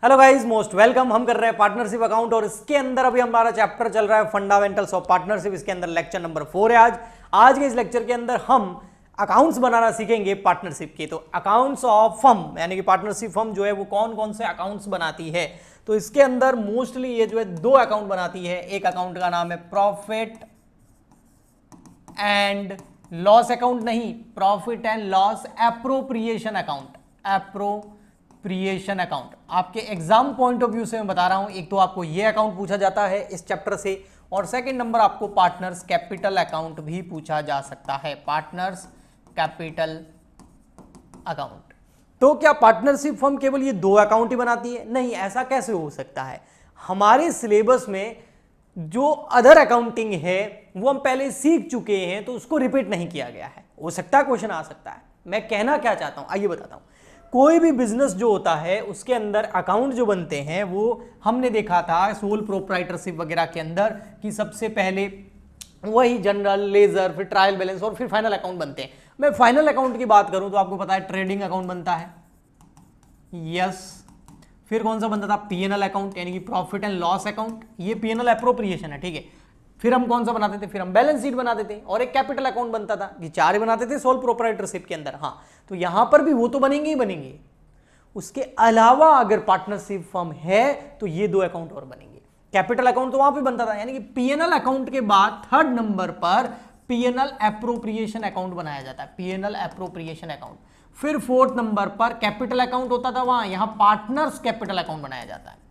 Hello guys, most welcome. हम कर रहे हैं पार्टनरशिप अकाउंट और इसके अंदर अभी हमारा चैप्टर चल रहा है फंडामेंटल्स ऑफ पार्टनरशिप। इसके अंदर लेक्चर नंबर 4 है आज के इस लेक्चर के अंदर हम अकाउंट्स बनाना सीखेंगे पार्टनरशिप के। तो अकाउंट्स ऑफ फर्म यानी कि पार्टनरशिप फर्म जो है वो कौन कौन से अकाउंट्स बनाती है, तो इसके अंदर मोस्टली ये जो है 2 अकाउंट बनाती है। एक अकाउंट का नाम है प्रॉफिट एंड लॉस अकाउंट, नहीं profit and loss appropriation account, appropriation account. आपके एग्जाम पॉइंट ऑफ व्यू से मैं बता रहा हूं, एक तो आपको ये अकाउंट पूछा जाता है इस चैप्टर से, और सेकंड नंबर आपको पार्टनर्स कैपिटल अकाउंट भी पूछा जा सकता है, पार्टनर्स कैपिटल अकाउंट। तो क्या पार्टनरशिप फर्म केवल ये 2 अकाउंट ही बनाती है? नहीं, ऐसा कैसे हो सकता है। हमारे सिलेबस में जो अदर अकाउंटिंग है वो हम पहले सीख चुके हैं, तो उसको रिपीट नहीं किया गया है। हो सकता है क्वेश्चन आ सकता है। मैं कहना क्या चाहता हूं आइए बताता हूं। कोई भी बिजनेस जो होता है उसके अंदर अकाउंट जो बनते हैं वो हमने देखा था सोल प्रोप्राइटरशिप वगैरह के अंदर कि सबसे पहले वही जनरल, लेजर, फिर ट्रायल बैलेंस और फिर फाइनल अकाउंट बनते हैं। मैं फाइनल अकाउंट की बात करूं तो आपको पता है ट्रेडिंग अकाउंट बनता है, यस। फिर कौन सा बनता था? पीएनएल अकाउंट यानी कि प्रॉफिट एंड लॉस अकाउंट, ये पीएनएल एप्रोप्रिएशन है, ठीक है। फिर हम कौन सा बनाते थे? फिर हम बैलेंस शीट बनाते थे और एक कैपिटल अकाउंट बनता था। ये 4 बनाते थे सोल प्रोप्राइटरशिप के अंदर। हाँ, तो यहां पर भी वो तो बनेंगे ही बनेंगे। उसके अलावा अगर पार्टनरशिप फर्म है तो ये 2 अकाउंट और बनेंगे। कैपिटल अकाउंट तो वहां पे बनता था, यानी कि पीएनएल अकाउंट के बाद 3rd नंबर पर पीएनएल एप्रोप्रिएशन अकाउंट बनाया जाता है, पीएनएल एप्रोप्रिएशन अकाउंट। फिर 4th नंबर पर कैपिटल अकाउंट होता था, वहां यहां पार्टनर्स कैपिटल अकाउंट बनाया जाता है,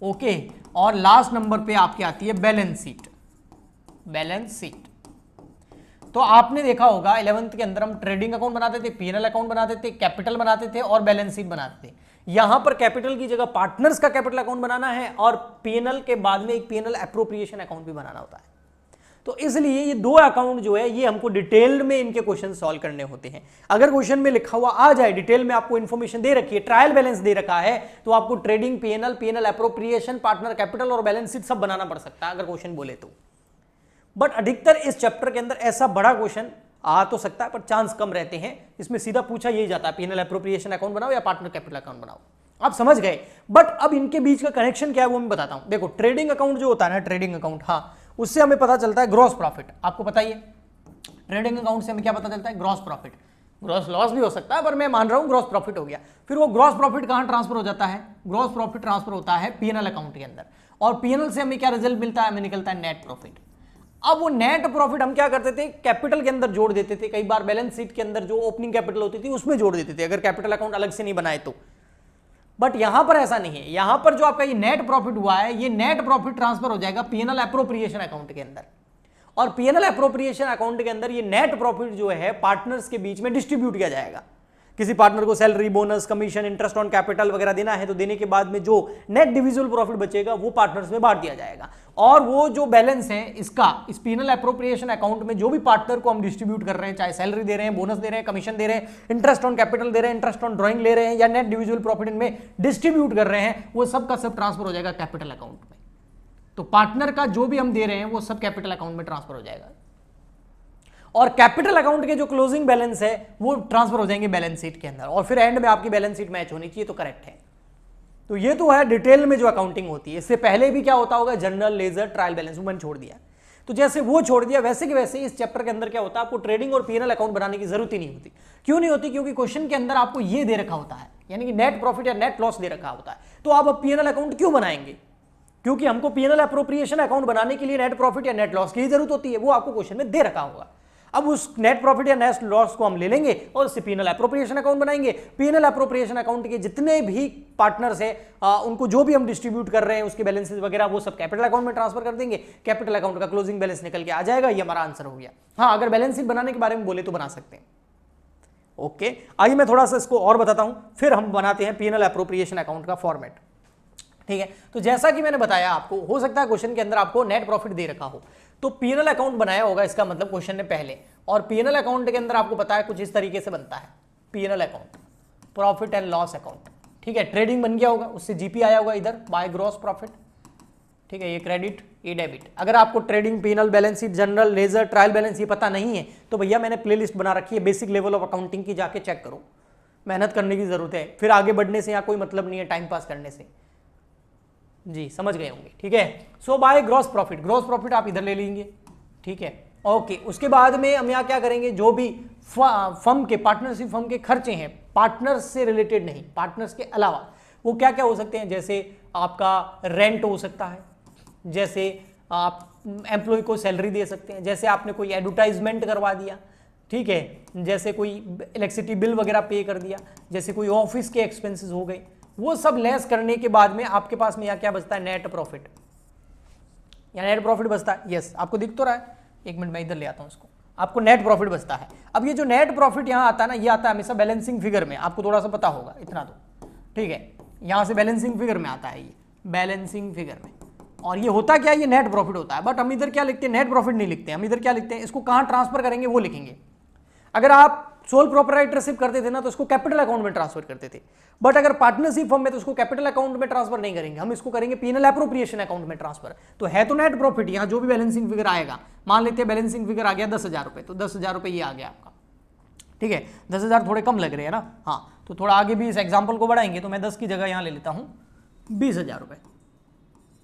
ओके। और लास्ट नंबर पे आपकी आती है बैलेंस शीट, बैलेंस शीट। तो आपने देखा होगा 11th के अंदर हम ट्रेडिंग अकाउंट बनाते थे, पीएनएल अकाउंट बनाते थे, कैपिटल बनाते थे और बैलेंस शीट बनाते थे। यहां पर कैपिटल की जगह पार्टनर्स का कैपिटल अकाउंट बनाना है और पीएनएल के बाद में एक पीएनएल एप्रोप्रिएशन अकाउंट भी बनाना होता है। तो इसलिए ये 2 अकाउंट जो है ये हमको डिटेल में इनके क्वेश्चन सॉल्व करने होते हैं। अगर क्वेश्चन में लिखा हुआ आ जाए, डिटेल में आपको इंफॉर्मेशन दे रखी है, ट्रायल बैलेंस दे रखा है, तो आपको trading, PNL, PNL appropriation, partner capital और बैलेंस शीट सब बनाना पड़ सकता है अगर क्वेश्चन बोले तो। बट अधिकतर इस चैप्टर के अंदर ऐसा बड़ा क्वेश्चन आ तो सकता है पर चांस कम रहते हैं। इसमें सीधा पूछा यही जाता है पीएनएल एप्रोप्रिएशन अकाउंट बनाओ या पार्टनर कैपिटल अकाउंट बनाओ। आप समझ गए। बट अब इनके बीच का कनेक्शन क्या है वो मैं बताता हूं। देखो, ट्रेडिंग अकाउंट जो होता है ना, ट्रेडिंग अकाउंट, हाँ, उससे हमें पता चलता है ग्रॉस प्रॉफिट। आपको पता ही है ट्रेडिंग अकाउंट से हमें क्या पता चलता है? Gross profit. ग्रॉस लॉस भी हो सकता है पर मैं मान रहा हूं ग्रॉस प्रॉफिट हो गया। फिर वो ग्रॉस प्रॉफिट कहां ट्रांसफर हो जाता है? ग्रॉस प्रॉफिट ट्रांसफर होता है पीएनएल अकाउंट के अंदर, और पीएनएल से हमें क्या रिजल्ट मिलता है? हमें निकलता है नेट प्रॉफिट। अब वो नेट प्रॉफिट हम क्या करते थे? कैपिटल के अंदर जोड़ देते थे, कई बार बैलेंस शीट के अंदर जो ओपनिंग कैपिटल होती थी उसमें जोड़ देते थे अगर कैपिटल अकाउंट अलग से नहीं बनाए तो। बट यहां पर ऐसा नहीं है। यहां पर जो आपका ये नेट प्रॉफिट हुआ है, ये नेट प्रॉफिट ट्रांसफर हो जाएगा पीएनएल एप्रोप्रिएशन अकाउंट के अंदर, और पीएनएल एप्रोप्रिएशन अकाउंट के अंदर ये नेट प्रॉफिट जो है पार्टनर्स के बीच में डिस्ट्रीब्यूट किया जाएगा। किसी पार्टनर को salary, bonus, commission, interest on capital वगैरह देना है तो देने के बाद में जो नेट डिविजिबल प्रॉफिट बचेगा वो पार्टनर्स में बांट दिया जाएगा। और वो जो बैलेंस है इसका, इस पीएनएल एप्रोप्रिएशन अकाउंट में जो भी पार्टनर को हम डिस्ट्रीब्यूट कर रहे हैं, चाहे सैलरी दे रहे हैं, बोनस दे रहे हैं, कमीशन दे रहे हैं, इंटरेस्ट ऑन कैपिटल दे रहे हैं, इंटरेस्ट ऑन ड्रॉइंग ले रहे हैं या नेट डिविजिबल प्रॉफिट इनमें डिस्ट्रीब्यूट कर रहे हैं, वो सब का सब ट्रांसफर हो जाएगा कैपिटल अकाउंट में। तो पार्टनर का जो भी हम दे रहे हैं वो सब कैपिटल अकाउंट में ट्रांसफर हो जाएगा, और कैपिटल अकाउंट के जो क्लोजिंग बैलेंस है वो ट्रांसफर हो जाएंगे बैलेंस शीट के अंदर, और फिर एंड में आपकी बैलेंस शीट मैच होनी चाहिए, तो करेक्ट है। तो ये तो है डिटेल में जो अकाउंटिंग होती है। इससे पहले भी क्या होता होगा? जनरल, लेजर, ट्रायल बैलेंस, वो मैंने छोड़ दिया। तो जैसे वो छोड़ दिया वैसे के वैसे इस चैप्टर के अंदर क्या होता है, आपको ट्रेडिंग और पीएनएल अकाउंट बनाने की जरूरत ही नहीं होती। क्यों नहीं होती? क्योंकि क्वेश्चन के अंदर आपको ये दे रखा होता है, यानी कि नेट प्रॉफिट या नेट लॉस दे रखा होता है। तो आप अब पीएनएल अकाउंट क्यों बनाएंगे? क्योंकि हमको पीएनएल एप्रोप्रिएशन अकाउंट बनाने के लिए नेट प्रॉफिट या नेट लॉस की जरूरत होती है, वो आपको क्वेश्चन में दे रखा होगा। अब उस नेट प्रॉफिट या नेट लॉस को हम ले लेंगे और उससे पीएनएल एप्रोप्रिएशन अकाउंट बनाएंगे। पीएनएल एप्रोप्रिएशन अकाउंट के जितने भी पार्टनर्स हैं उनको जो भी हम डिस्ट्रीब्यूट कर रहे हैं उसके बैलेंसेस वगैरह वो सब कैपिटल अकाउंट में ट्रांसफर कर देंगे। कैपिटल अकाउंट का क्लोजिंग बैलेंस निकल के आ जाएगा। ये हमारा आंसर हो गया। हाँ, अगर बैलेंस शीट बनाने के बारे में बोले तो बना सकते हैं, ओके। आइए मैं थोड़ा सा इसको और बताता हूं, फिर हम बनाते हैं पीएनएल एप्रोप्रिएशन अकाउंट का फॉर्मेट, ठीक है। तो जैसा कि मैंने बताया आपको, हो सकता है क्वेश्चन के अंदर आपको नेट प्रॉफिट दे रखा हो, तो पीएनएल अकाउंट बनाया होगा इसका मतलब क्वेश्चन ने पहले, और पीएनएल अकाउंट के अंदर आपको पता है कुछ इस तरीके से बनता है PNL account, profit and loss account, ठीक है। ट्रेडिंग बन गया होगा, उससे जीपी आया होगा इधर बाय ग्रॉस प्रॉफिट, ठीक है। ये क्रेडिट, ये डेबिट। अगर आपको trading, PNL, balance sheet, general, ledger, trial balance ये पता नहीं है तो भैया मैंने प्लेलिस्ट बना रखी है बेसिक लेवल ऑफ अकाउंटिंग की, जाके चेक करो। मेहनत करने की जरूरत है, फिर आगे बढ़ने से यहाँ कोई मतलब नहीं है टाइम पास करने से। जी समझ गए होंगे, ठीक है। So by gross profit, gross profit आप इधर ले लेंगे, ठीक है। ओके, उसके बाद में हम यहाँ क्या करेंगे, जो भी फर्म के, पार्टनरशिप फर्म के खर्चे हैं पार्टनर्स से रिलेटेड नहीं, पार्टनर्स के अलावा, वो क्या क्या हो सकते हैं, जैसे आपका रेंट हो सकता है, जैसे आप एम्प्लॉय को सैलरी दे सकते हैं, जैसे आपने कोई एडवर्टाइजमेंट करवा दिया, ठीक है, जैसे कोई इलेक्ट्रिसिटी बिल वगैरह पे कर दिया, जैसे कोई ऑफिस के एक्सपेंसेस हो गए, वो सब लेस करने के बाद में आपके पास में यहाँ क्या बचता है, नेट प्रॉफिट। यहाँ नेट प्रॉफिट बचता है, यस आपको दिख तो रहा है, एक मिनट मैं इधर ले आता हूँ इसको, आपको नेट प्रॉफिट बचता है। अब ये जो नेट प्रॉफिट यहाँ आता है ना, ये आता है हमेशा बैलेंसिंग फिगर में, आपको थोड़ा सा पता होगा इतना तो, ठीक है, यहाँ से बैलेंसिंग फिगर में आता है, ये बैलेंसिंग फिगर में। और ये होता क्या है, ये नेट प्रॉफिट होता है, बट हम इधर क्या लिखते हैं, नेट प्रॉफिट नहीं लिखते, हम इधर क्या लिखते हैं, इसको कहाँ ट्रांसफर करेंगे वो लिखेंगे। अगर आप सोल प्रोप्राइटरशिप करते थे ना तो इसको कैपिटल अकाउंट में ट्रांसफर करते थे, बट अगर पार्टनरशिप फर्म में तो इसको कैपिटल अकाउंट में ट्रांसफर नहीं करेंगे, हम इसको करेंगे पीएनएल एप्रोप्रिएशन अकाउंट में ट्रांसफर। तो है तो नेट प्रॉफिट, यहाँ जो भी बैलेंसिंग फिगर आएगा, मान लेते हैं बैलेंसिंग फिगर आ गया 10,000 रुपये, तो 10,000 रुपये ये आ गया आपका, ठीक है। 10,000 थोड़े कम लग रहे हैं ना, हाँ, तो थोड़ा आगे भी इस एग्जाम्पल को बढ़ाएंगे, तो मैं 10 की जगह यहाँ ले लेता हूँ 20,000 रुपये,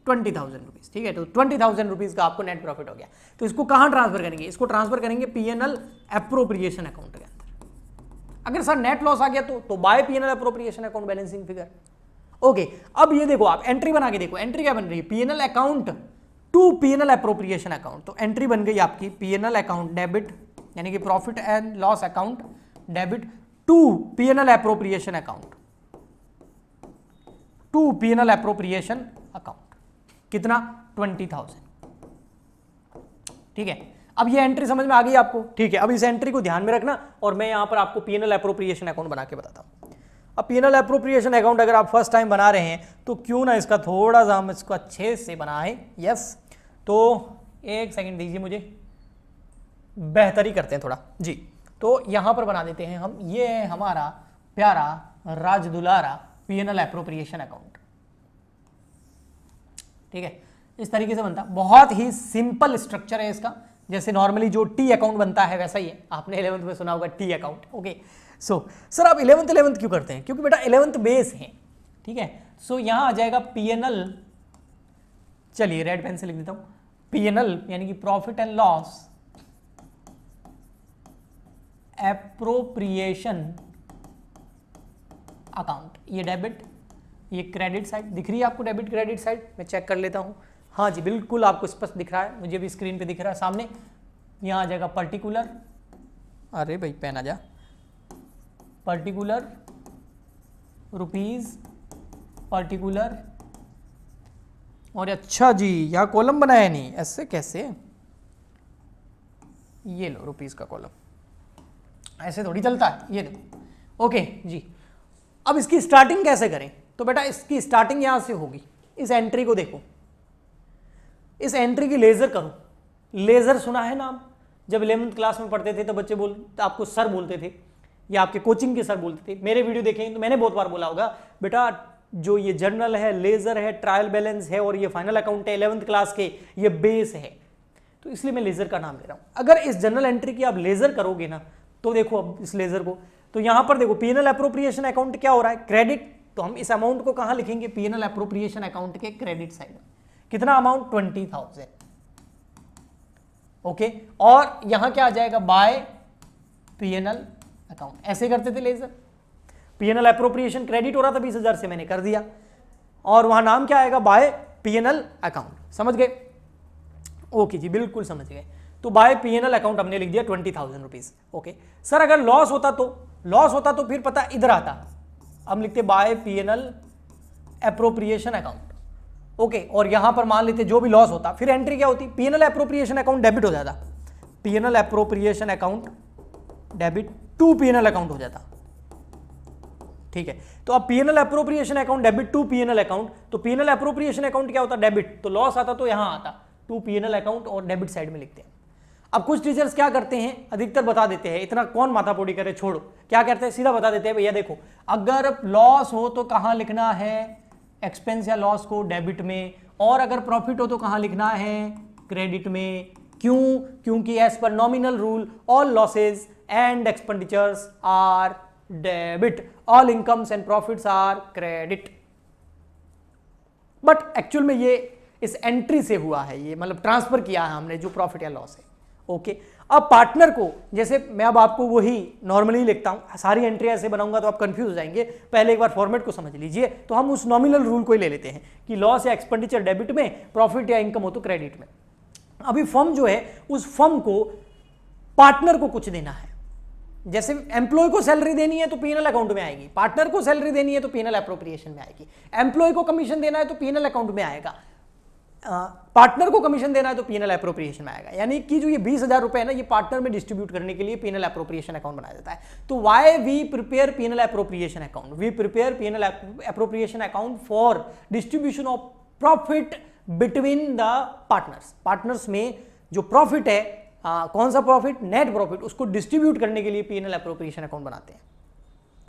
20,000 रुपीज़, ठीक है। तो 20,000 रुपीज़ का आपको नेट प्रॉफिट हो गया। तो इसको कहाँ ट्रांसफर करेंगे, इसको ट्रांसफर करेंगे पीएनएल एप्रोप्रिएशन अकाउंट के अंदर। अगर सर नेट लॉस आ गया तो by PNL appropriation account balancing figure. Okay, अब ये देखो, आप एंट्री बना के देखो, एंट्री क्या बन रही है, PNL account to PNL appropriation account. तो एंट्री बन गई आपकी पीएनएल अकाउंट डेबिट, यानी कि profit and loss account debit to PNL appropriation account, to PNL appropriation account. कितना, 20,000, ठीक है। अब ये एंट्री समझ में आ गई आपको, ठीक है। अब इस एंट्री को ध्यान में रखना, और मैं यहां पर आपको पीएनएल एप्रोप्रिएशन अकाउंट बना के बताता हूं। अब पीएनएल एप्रोप्रिएशन अकाउंट अगर आप फर्स्ट टाइम बना रहे हैं तो क्यों ना इसका थोड़ा सा हम इसको अच्छे से बनाएं, यस। तो एक सेकंड दीजिए मुझे, बेहतरी करते हैं थोड़ा जी। तो यहां पर बना देते हैं हम, ये है हमारा प्यारा राज दुलारा पीएनएल एप्रोप्रिएशन अकाउंट, ठीक है। इस तरीके से बनता, बहुत ही सिंपल स्ट्रक्चर है इसका, जैसे नॉर्मली जो टी अकाउंट बनता है वैसा ही है, आपने 11th में सुना होगा T account. Okay, so sir आप 11th क्यों करते हैं, क्योंकि बेटा 11th बेस है, ठीक है। सो यहां आ जाएगा पीएनएल, चलिए रेड पेन से लिख देता हूं, पीएनएल यानी कि profit and loss appropriation account. ये डेबिट, ये क्रेडिट साइड दिख रही है आपको, डेबिट क्रेडिट साइड, मैं चेक कर लेता हूं, हाँ जी बिल्कुल आपको स्पष्ट दिख रहा है, मुझे भी स्क्रीन पे दिख रहा है सामने। यहाँ आ जाएगा पर्टिकुलर, अरे भाई पेन आ जा, पर्टिकुलर रुपीज, पर्टिकुलर, और अच्छा जी यहाँ कॉलम बनाया नहीं, ऐसे कैसे, ये लो रुपीज का कॉलम, ऐसे थोड़ी चलता है, ये देखो। ओके जी, अब इसकी स्टार्टिंग कैसे करें, तो बेटा इसकी स्टार्टिंग यहां से होगी, इस एंट्री को देखो, इस एंट्री की लेजर करो। लेजर सुना है नाम, जब 11th क्लास में पढ़ते थे तो बच्चे आपको सर बोलते थे, या आपके कोचिंग के सर बोलते थे, मेरे वीडियो देखें तो मैंने बहुत बार बोला होगा, बेटा जो ये जर्नल है, लेजर है, ट्रायल बैलेंस है, और ये फाइनल अकाउंट है 11th क्लास के, ये बेस है, तो इसलिए मैं लेजर का नाम ले रहा हूं। अगर इस जर्नल एंट्री की आप लेजर करोगे ना, तो देखो अब इस लेजर को, तो यहां पर देखो पीएनएल एप्रोप्रिएशन अकाउंट क्या हो रहा है, क्रेडिट, तो हम इस अमाउंट को कहां लिखेंगे, पीएनएल एप्रोप्रिएशन अकाउंट के क्रेडिट साइड में। कितना अमाउंट, 20,000, ओके। और यहां क्या आ जाएगा, बाय पीएनएल अकाउंट, ऐसे करते थे लेजर, पीएनएल एप्रोप्रिएशन क्रेडिट हो रहा था 20,000 से, मैंने कर दिया, और वहां नाम क्या आएगा, बाय पीएनएल अकाउंट, समझ गए, ओके जी बिल्कुल समझ गए। तो बाय पीएनएल अकाउंट हमने लिख दिया 20,000 रुपीज, ओके। सर अगर लॉस होता तो फिर पता इधर आता, हम लिखते by PNL appropriation account, okay. और यहां पर मान लेते जो भी लॉस होता, फिर एंट्री क्या होती, पीएनएल एप्रोप्रिएशन अकाउंट डेबिट हो जाता, PNL appropriation account debit to PNL account हो जाता, ठीक है। तो अब PNL appropriation account debit to PNL account, तो पीएनएल एप्रोप्रिएशन अकाउंट क्या होता, डेबिट, तो लॉस आता तो यहां आता टू पीएनएल अकाउंट, और डेबिट साइड में लिखते हैं। अब कुछ टीचर्स क्या करते हैं, अधिकतर बता देते हैं, इतना कौन माथापोड़ी करे, छोड़ो, क्या करते हैं, सीधा बता देते हैं, भैया देखो अगर लॉस हो तो कहां लिखना है, एक्सपेंस या लॉस को डेबिट में, और अगर प्रॉफिट हो तो कहां लिखना है, क्रेडिट में। क्यों, क्योंकि as per nominal rule all losses and expenditures are debit, all incomes and profits are credit. But actual में ये इस एंट्री से हुआ है, ये मतलब ट्रांसफर किया है हमने जो प्रॉफिट या लॉस है। ओके, अब पार्टनर को, जैसे मैं अब आपको वही नॉर्मली लिखता हूं, सारी एंट्री ऐसे बनाऊंगा तो आप कंफ्यूज हो जाएंगे, पहले एक बार फॉर्मेट को समझ लीजिए। तो हम उस नॉमिनल रूल को ही ले लेते हैं कि लॉस या एक्सपेंडिचर डेबिट में, प्रॉफिट या इनकम हो तो क्रेडिट में। अभी फर्म जो है, उस फर्म को पार्टनर को कुछ देना है। जैसे एम्प्लॉय को सैलरी देनी है तो पीएनएल अकाउंट में आएगी, पार्टनर को सैलरी देनी है तो पीएनएल एप्रोप्रिएशन में आएगी, एम्प्लॉय को कमीशन देना है तो पीएनएल अकाउंट में आएगा, पार्टनर को कमीशन देना है तो पीएनएल एप्रोप्रिएशन में आएगा। यानी कि जो ये 20,000 रुपए है ना, ये पार्टनर में डिस्ट्रीब्यूट करने के लिए पीएनएल एप्रोप्रिएशन अकाउंट बनाया जाता है। तो why we prepare PNL appropriation account? We prepare PNL appropriation account for distribution of profit between the partners. Partners में जो प्रॉफिट है, कौन सा प्रॉफिट? नेट प्रॉफिट, उसको डिस्ट्रीब्यूट करने के लिए पीएनएल एप्रोप्रिएशन अकाउंट बनाते हैं।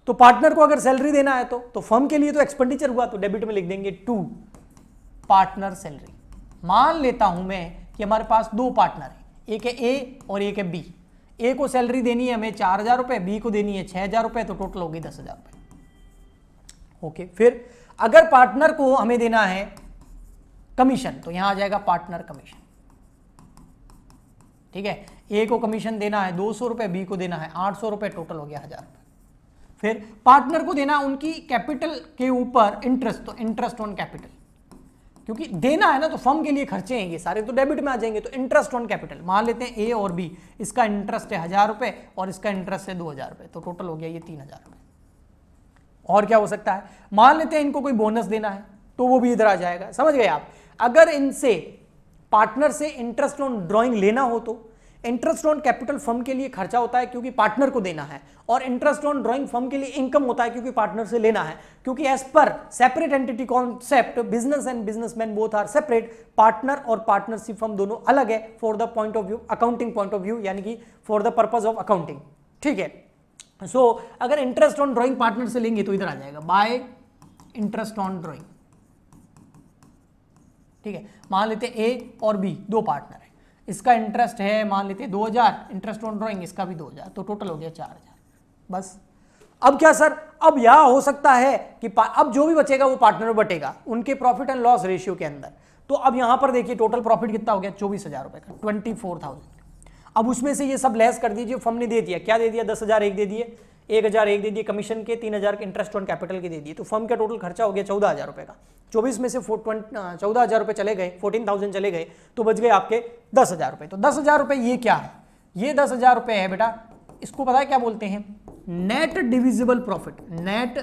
तो पार्टनर को अगर सैलरी देना है तो फर्म के लिए तो एक्सपेंडिचर हुआ, तो डेबिट में लिख देंगे टू पार्टनर सैलरी। मान लेता हूं मैं कि हमारे पास दो पार्टनर हैं, एक है ए और एक है बी। ए को सैलरी देनी है हमें 4,000 रुपए, बी को देनी है 6,000 रुपए, तो टोटल होगी 10,000 रुपए। ओके, फिर अगर पार्टनर को हमें देना है कमीशन तो यहां आ जाएगा पार्टनर कमीशन। ठीक है, ए को कमीशन देना है 200 रुपए, बी को देना है 800 रुपए, टोटल हो गया 1,000 रुपए। फिर पार्टनर को देना उनकी कैपिटल के ऊपर इंटरेस्ट, तो इंटरेस्ट ऑन कैपिटल, क्योंकि देना है ना तो फर्म के लिए खर्चे हैं ये सारे, तो डेबिट में आ जाएंगे। तो इंटरेस्ट ऑन कैपिटल, मान लेते हैं ए और बी, इसका इंटरेस्ट है 1,000 रुपए और इसका इंटरेस्ट है 2,000 रुपए, तो टोटल हो गया ये 3,000 रुपए। और क्या हो सकता है? मान लेते हैं इनको कोई बोनस देना है तो वो भी इधर आ जाएगा। समझ गए आप? अगर इनसे पार्टनर से इंटरेस्ट ऑन ड्रॉइंग लेना हो तो इंटरेस्ट ऑन कैपिटल फर्म के लिए खर्चा होता है क्योंकि पार्टनर को देना है, और इंटरेस्ट ऑन ड्रॉइंग फर्म के लिए इनकम होता है क्योंकि पार्टनर से लेना है। क्योंकि as per separate entity concept, business and businessman both are separate, partner और पार्टनरशिप फर्म दोनों अलग है for the point of view, accounting point of view, यानी कि for the purpose of accounting. ठीक है, सो अगर इंटरेस्ट ऑन ड्रॉइंग पार्टनर से लेंगे तो इधर आ जाएगा बाय इंटरेस्ट ऑन ड्रॉइंग। ठीक है, मान लेते ए और बी दो पार्टनर है, इसका इंटरेस्ट है मान लेते हैं 2,000, इंटरेस्ट ऑन ड्रॉइंग इसका भी 2,000, तो टोटल हो गया 4,000। बस अब क्या सर? अब यह हो सकता है कि अब जो भी बचेगा वो पार्टनर में बटेगा उनके प्रॉफिट एंड लॉस रेशियो के अंदर। तो अब यहां पर देखिए टोटल प्रॉफिट कितना हो गया? 24,000 रुपए का, 24,000। अब उसमें से ये सब लेस कर दीजिए, फर्म ने दे दिया, क्या दे दिया? 10,000 एक दे दिए, 1,000 एक दे दिए कमीशन के, 3,000 के इंटरेस्ट ऑन कैपिटल के दे दिए, तो फर्म का टोटल खर्चा हो गया 14,000 रुपए का। 24 में से 14,000 रुपए चले गए, 14,000 चले गए, तो बच गए आपके 10,000 रुपए। तो 10,000 रुपए ये क्या है? ये 10,000 रुपए है बेटा, इसको पता है क्या बोलते हैं? Net divisible profit. Net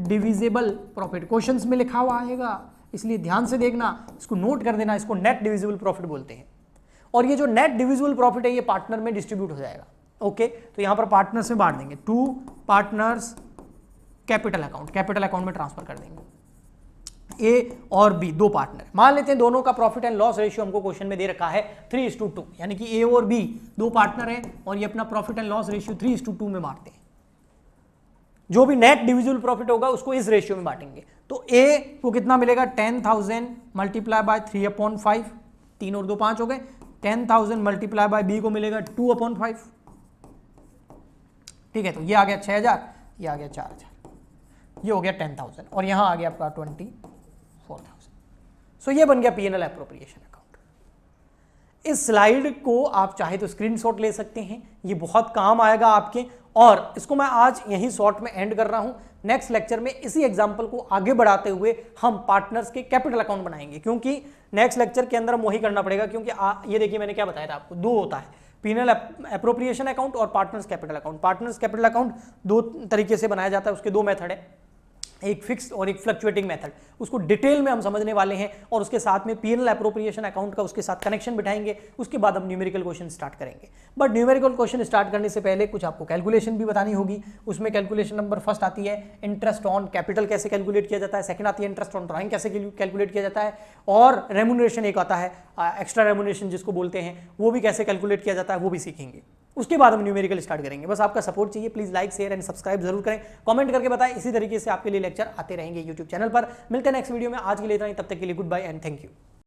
divisible profit questions में लिखा हुआ आएगा, इसलिए ध्यान से देखना, इसको नोट कर देना, इसको नेट डिविजिबल प्रॉफिट बोलते हैं। और ये जो नेट डिविजिबल प्रॉफिट है ये पार्टनर में डिस्ट्रीब्यूट हो जाएगा। ओके, तो यहां पर पार्टनर्स में बांट देंगे, to partners capital account, capital account में ट्रांसफर कर देंगे। ए और बी दो पार्टनर, मान लेते हैं दोनों का प्रॉफिट एंड लॉस रेशियो हमको क्वेश्चन में दे रखा है 3:2, यानी कि ए और बी दो पार्टनर है और ये अपना प्रॉफिट एंड लॉस रेशियो 3:2 में बांटते हैं। जो भी नेट डिविजिबल प्रॉफिट होगा उसको इस रेशियो में बांटेंगे। तो ए को कितना मिलेगा? 10,000 मल्टीप्लाई बाय 3/5, 3 और 2 5 हो गए। 10,000 मल्टीप्लाई बाय बी को मिलेगा 2/5। ठीक है, तो ये आ गया 6,000, ये आ गया 4,000, ये हो गया 10,000 और यहां आ गया आपका 24,000। सो ये बन गया पीएनएल एप्रोप्रिएशन अकाउंट। इस स्लाइड को आप चाहे तो स्क्रीनशॉट ले सकते हैं, ये बहुत काम आएगा आपके, और इसको मैं आज यहीं शॉर्ट में एंड कर रहा हूं। नेक्स्ट लेक्चर में इसी एग्जांपल को आगे बढ़ाते हुए हम पार्टनर्स के कैपिटल अकाउंट बनाएंगे, क्योंकि नेक्स्ट लेक्चर के अंदर वही करना पड़ेगा, क्योंकि ये देखिए मैंने क्या बताया था आपको, दो होता है, पीएनएल एप्रोप्रिएशन अकाउंट और partners capital account. Partners capital account दो तरीके से बनाया जाता है, उसके दो मेथड है, एक फिक्स्ड और एक फ्लक्चुएटिंग मेथड। उसको डिटेल में हम समझने वाले हैं, और उसके साथ में पीएनएल एप्रोप्रिएशन अकाउंट का उसके साथ कनेक्शन बिठाएंगे। उसके बाद हम न्यूमेरिकल क्वेश्चन स्टार्ट करेंगे। बट न्यूमेरिकल क्वेश्चन स्टार्ट करने से पहले कुछ आपको कैलकुलेशन भी बतानी होगी। उसमें कैलकुलेशन नंबर फर्स्ट आती है इंटरेस्ट ऑन कैपिटल कैसे कैलकुलेट किया जाता है, सेकंड आती है इंटरेस्ट ऑन ड्राइंग कैसे कैलकुलेट किया जाता है, और रेम्यूनरेशन एक आता है एक्स्ट्रा रेम्यूनरेशन जिसको बोलते हैं, वो भी कैसे कैलकुलेट किया जाता है, वो भी सीखेंगे। उसके बाद हम न्यूमेरिकल स्टार्ट करेंगे। बस आपका सपोर्ट चाहिए, please like share and subscribe जरूर करें, कमेंट करके बताएं। इसी तरीके से आपके लिए लेक्चर आते रहेंगे यूट्यूब चैनल पर। मिलते हैं नेक्स्ट वीडियो में, आज के लिए इतना ही, तब तक के लिए good bye and thank you.